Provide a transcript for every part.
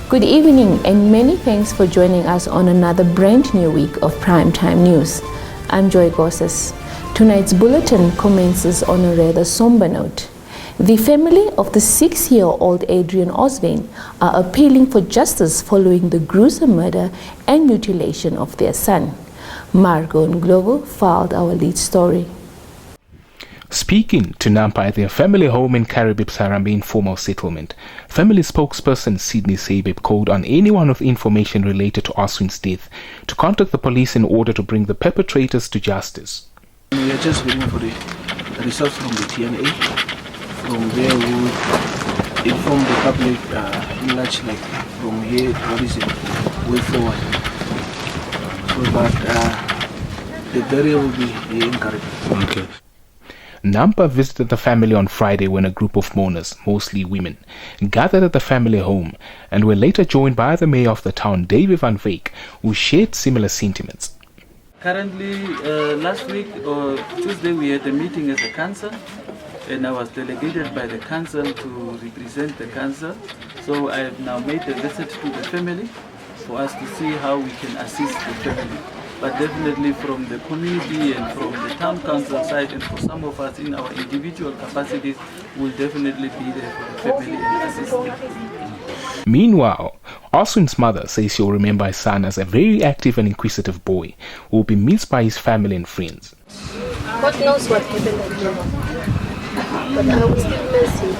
Good evening and many thanks for joining us on another brand new week of Primetime News. I'm Joy Gosses. Tonight's bulletin commences on a rather somber note. The family of the 6-year-old Adrian Osvane are appealing for justice following the gruesome murder and mutilation of their son. Margot Nglovo filed our lead story. Speaking to Nampa at their family home in Karibib Sarambe informal settlement, family spokesperson Sydney Sabeb called on anyone with information related to Oswane's death to contact the police in order to bring the perpetrators to justice. We are just waiting for the results from the TNA. From there, we will inform the public much like from here what is the way forward. So that the burial will be here in Karibib. Okay. Nampa visited the family on Friday when a group of mourners, mostly women, gathered at the family home and were later joined by the mayor of the town, David Van Wyk, who shared similar sentiments. Currently, last week or Tuesday, we had a meeting as a council, and I was delegated by the council to represent the council. So I have now made a visit to the family for us to see how we can assist the family. But definitely from the community and from the town council side, and for some of us in our individual capacities, we'll definitely be there for the family and assist them. Meanwhile, Oswane's mother says she'll remember his son as a very active and inquisitive boy who will be missed by his family and friends. God knows what happened at home, but I will still miss him.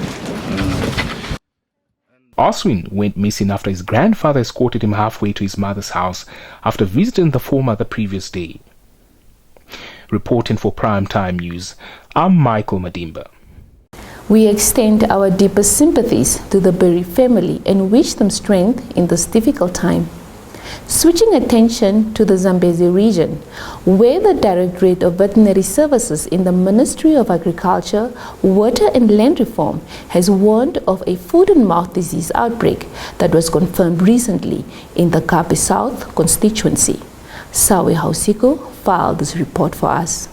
Oswane went missing after his grandfather escorted him halfway to his mother's house after visiting the former the previous day. Reporting for Primetime News, I'm Michael Madimba. We extend our deepest sympathies to the Berry family and wish them strength in this difficult time. Switching attention to the Zambezi region, where the Directorate of Veterinary Services in the Ministry of Agriculture, Water and Land Reform has warned of a foot and mouth disease outbreak that was confirmed recently in the Kapi South constituency. Sawe Hausiko filed this report for us.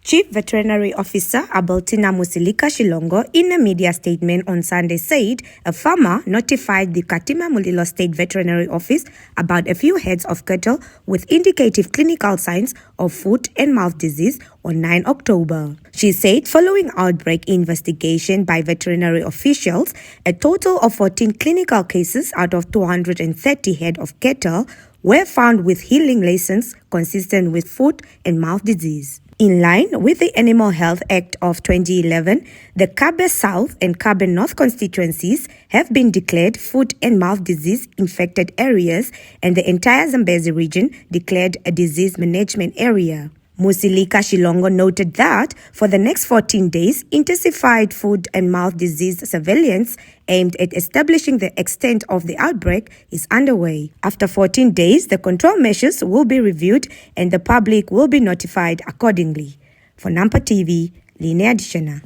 Chief Veterinary Officer Albertina Musilika Shilongo, in a media statement on Sunday, said a farmer notified the Katima Mulilo State Veterinary Office about a few heads of cattle with indicative clinical signs of foot and mouth disease on 9 October. She said following outbreak investigation by veterinary officials, a total of 14 clinical cases out of 230 head of cattle were found with healing lesions consistent with foot and mouth disease. In line with the Animal Health Act of 2011, the Kabe South and Kabe North constituencies have been declared foot and mouth disease infected areas, and the entire Zambezi region declared a disease management area. Musilika Shilongo noted that for the next 14 days, intensified foot and mouth disease surveillance aimed at establishing the extent of the outbreak is underway. After 14 days, the control measures will be reviewed and the public will be notified accordingly. For Nampa TV, Linnea Dishana.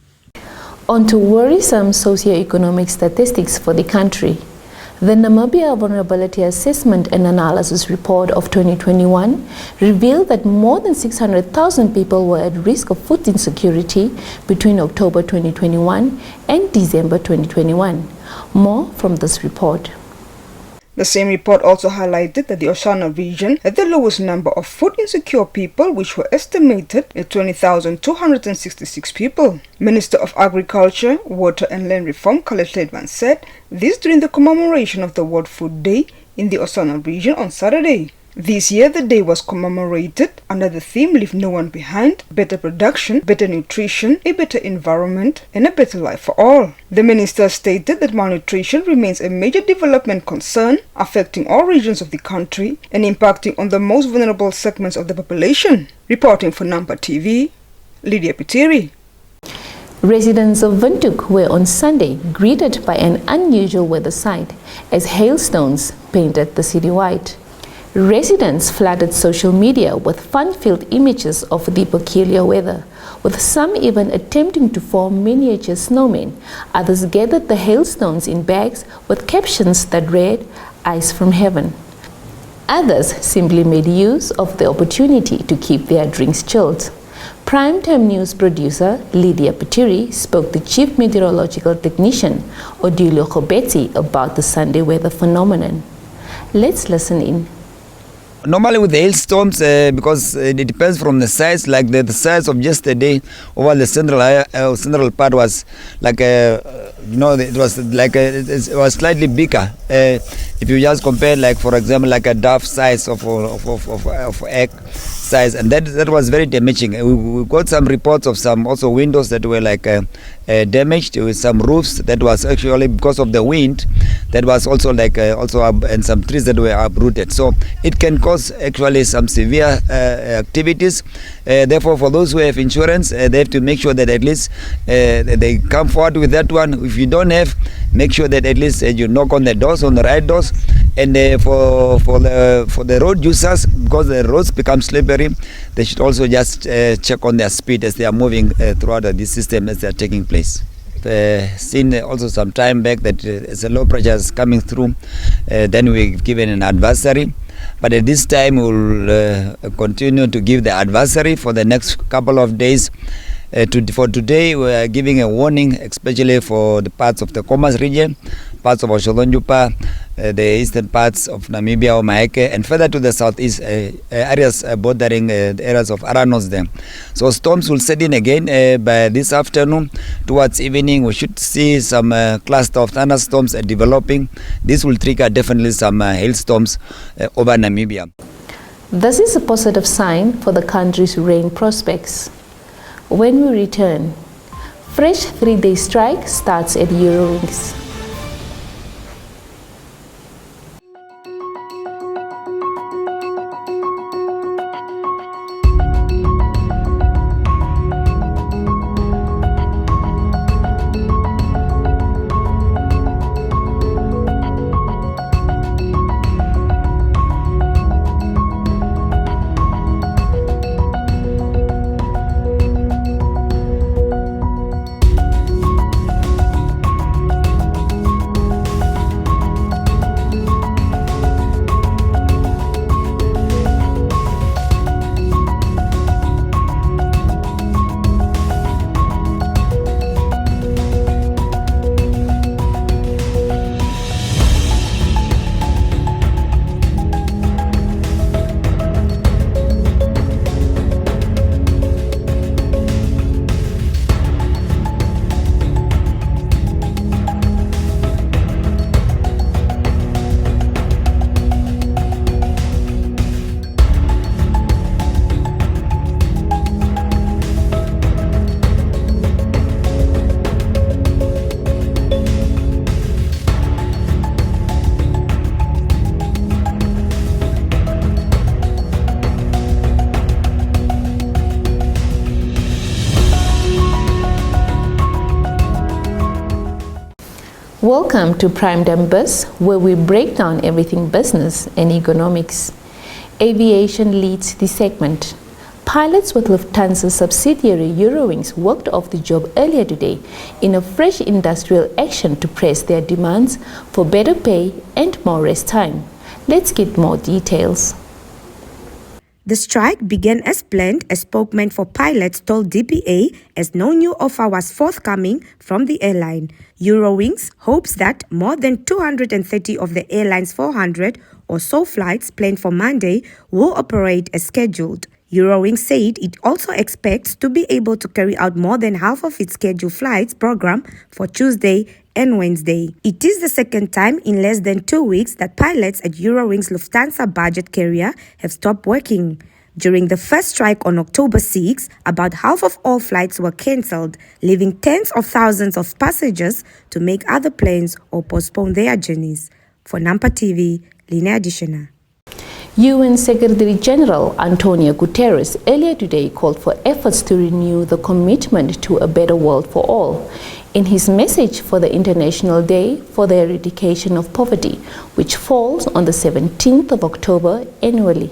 On to worrisome socioeconomic statistics for the country. The Namibia Vulnerability Assessment and Analysis Report of 2021 revealed that more than 600,000 people were at risk of food insecurity between October 2021 and December 2021. More from this report. The same report also highlighted that the Oshana region had the lowest number of food insecure people, which were estimated at 20,266 people. Minister of Agriculture, Water and Land Reform, Khaled Ledman, said this during the commemoration of the World Food Day in the Osana region on Saturday. This year, the day was commemorated under the theme Leave No One Behind, Better Production, Better Nutrition, a Better Environment, and a Better Life for All. The minister stated that malnutrition remains a major development concern affecting all regions of the country and impacting on the most vulnerable segments of the population. Reporting for Nampa TV, Lydia Pitiri. Residents of Windhoek were on Sunday greeted by an unusual weather sight as hailstones painted the city white. Residents flooded social media with fun-filled images of the peculiar weather, with some even attempting to form miniature snowmen. Others gathered the hailstones in bags with captions that read, "Ice from Heaven." Others simply made use of the opportunity to keep their drinks chilled. Primetime News producer Lydia Petiri spoke to Chief Meteorological Technician Odilio Kobeti about the Sunday weather phenomenon. Let's listen in. Normally with the hailstorms, because it depends from the size, like the size of yesterday over the central part was like it was like it was slightly bigger. If you just compare, like for example, like a dove size of egg size, and that was very damaging. We got some reports of some also windows that were like damaged, with some roofs that was actually because of the wind, that was also like and some trees that were uprooted. So it can cause actually some severe activities. Therefore, for those who have insurance, they have to make sure that at least they come forward with that one. If you don't have, make sure that at least you knock on the doors, on the right doors. And for the road users, because the roads become slippery, they should also just check on their speed as they are moving throughout this system as they are taking place. Seen also some time back that as the low pressure is coming through, then we've given an advisory. But at this time, we'll continue to give the advisory for the next couple of days. For today, we are giving a warning, especially for the parts of the Khomas region, parts of Osholonjupa, the eastern parts of Namibia or Maheke, and further to the southeast areas bordering the areas of Aranos there. So storms will set in again by this afternoon. Towards evening, we should see some cluster of thunderstorms developing. This will trigger definitely some hailstorms over Namibia. This is a positive sign for the country's rain prospects. When we return, fresh 3-day strike starts at Eurowings. Welcome to Primetime Bus, where we break down everything business and economics. Aviation leads the segment. Pilots with Lufthansa subsidiary Eurowings walked off the job earlier today in a fresh industrial action to press their demands for better pay and more rest time. Let's get more details. The strike began as planned, a spokesman for pilots told DPA, as no new offer was forthcoming from the airline. Eurowings hopes that more than 230 of the airline's 400 or so flights planned for Monday will operate as scheduled. Eurowings said it also expects to be able to carry out more than half of its scheduled flights program for Tuesday and Wednesday. It is the second time in less than 2 weeks that pilots at Eurowings Lufthansa budget carrier have stopped working. During the first strike on October 6, about half of all flights were cancelled, leaving tens of thousands of passengers to make other plans or postpone their journeys. For Nampa TV, Lina Adishana. UN Secretary General Antonio Guterres earlier today called for efforts to renew the commitment to a better world for all in his message for the International Day for the Eradication of Poverty, which falls on the 17th of October annually.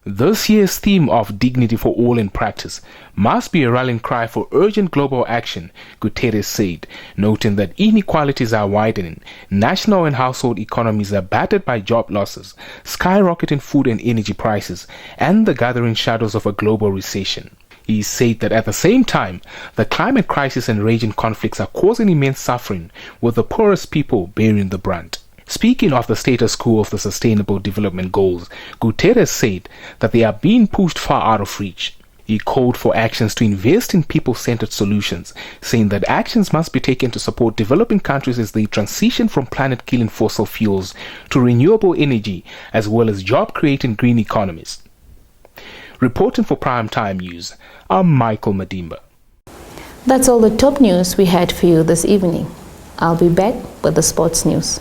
This year's theme of dignity for all in practice must be a rallying cry for urgent global action, Guterres said, noting that inequalities are widening, national and household economies are battered by job losses, skyrocketing food and energy prices, and the gathering shadows of a global recession. He said that at the same time, the climate crisis and raging conflicts are causing immense suffering, with the poorest people bearing the brunt. Speaking of the status quo of the Sustainable Development Goals, Guterres said that they are being pushed far out of reach. He called for actions to invest in people-centered solutions, saying that actions must be taken to support developing countries as they transition from planet-killing fossil fuels to renewable energy, as well as job-creating green economies. Reporting for Primetime News, I'm Michael Madimba. That's all the top news we had for you this evening. I'll be back with the sports news.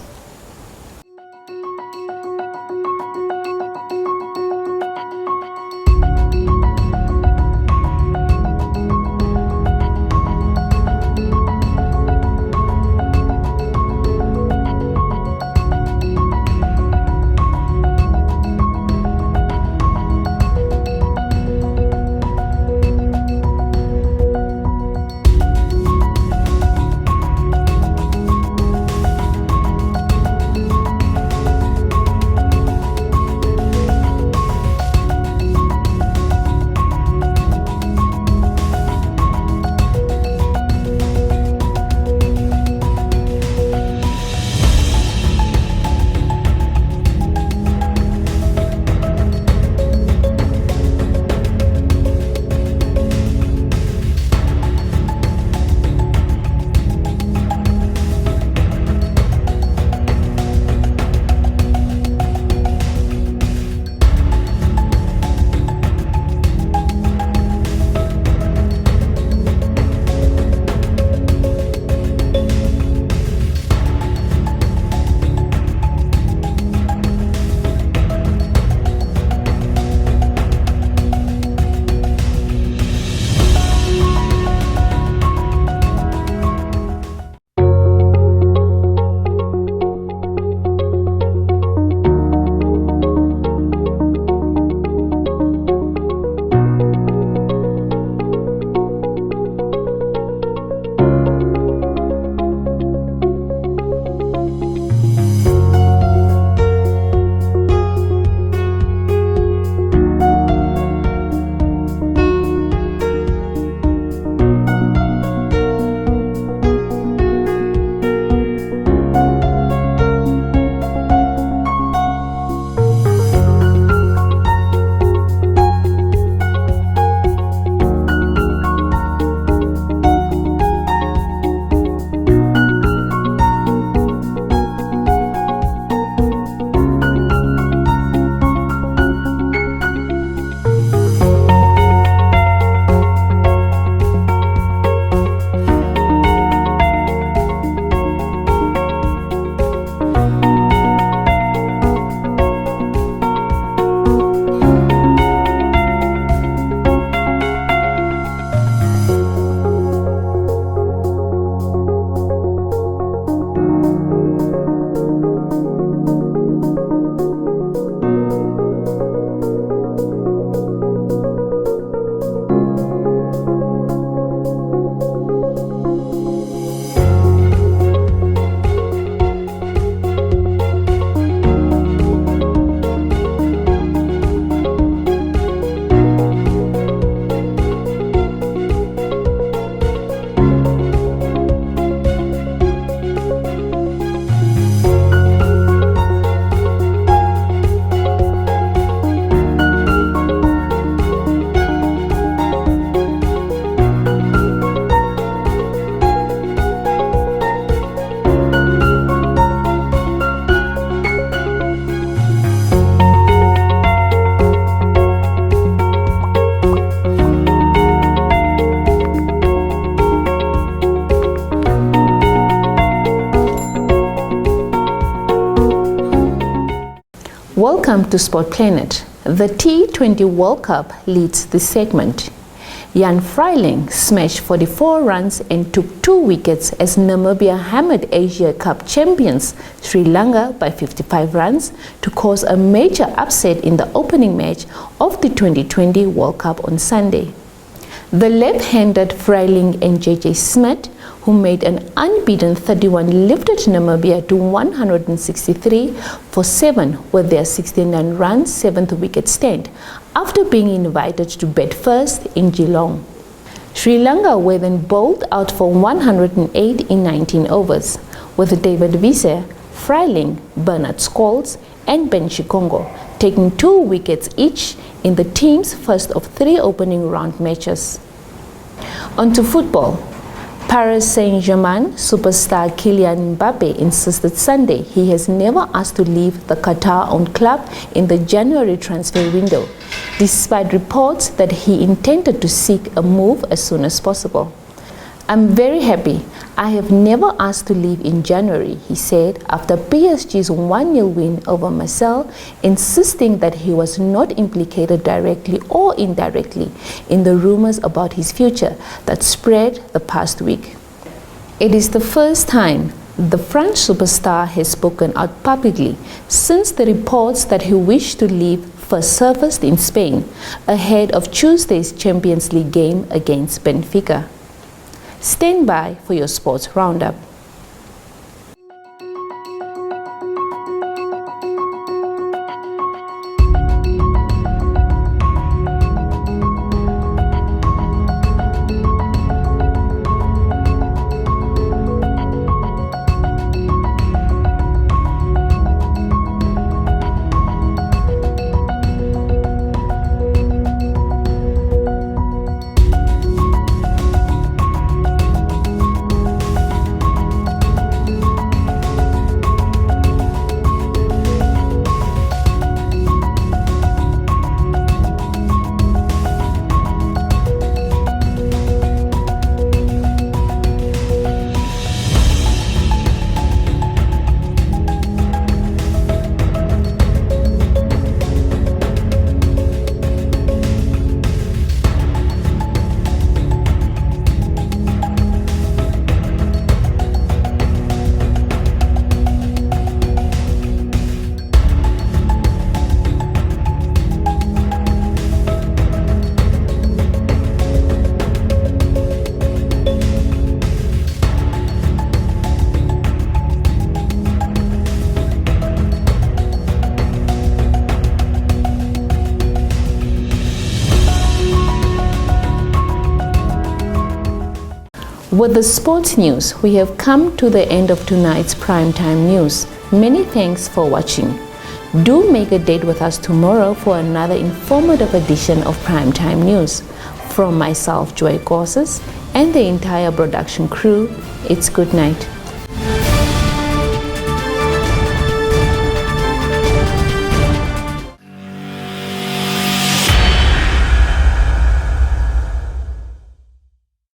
Welcome to Sport Planet. The T20 World Cup leads this segment. Jan Freiling smashed 44 runs and took 2 wickets as Namibia hammered Asia Cup champions Sri Lanka by 55 runs to cause a major upset in the opening match of the 2020 World Cup on Sunday. The left-handed Freiling and JJ Smith, who made an unbeaten 31, lifted Namibia to 163 for 7 with their 69 runs 7th wicket stand after being invited to bat first in Geelong. Sri Lanka were then bowled out for 108 in 19 overs, with David Wiese, Freiling, Bernard Scholes and Ben Chikongo taking 2 wickets each in the team's first of 3 opening round matches. On to football. Paris Saint-Germain superstar Kylian Mbappe insisted Sunday he has never asked to leave the Qatar-owned club in the January transfer window, despite reports that he intended to seek a move as soon as possible. "I'm very happy. I have never asked to leave in January," he said after PSG's 1-0 win over Marseille, insisting that he was not implicated directly or indirectly in the rumors about his future that spread the past week. It is the first time the French superstar has spoken out publicly since the reports that he wished to leave first surfaced in Spain ahead of Tuesday's Champions League game against Benfica. Stand by for your sports roundup. With the sports news, we have come to the end of tonight's primetime news. Many thanks for watching. Do make a date with us tomorrow for another informative edition of Primetime News. From myself, Joy Gorses, and the entire production crew, it's good night.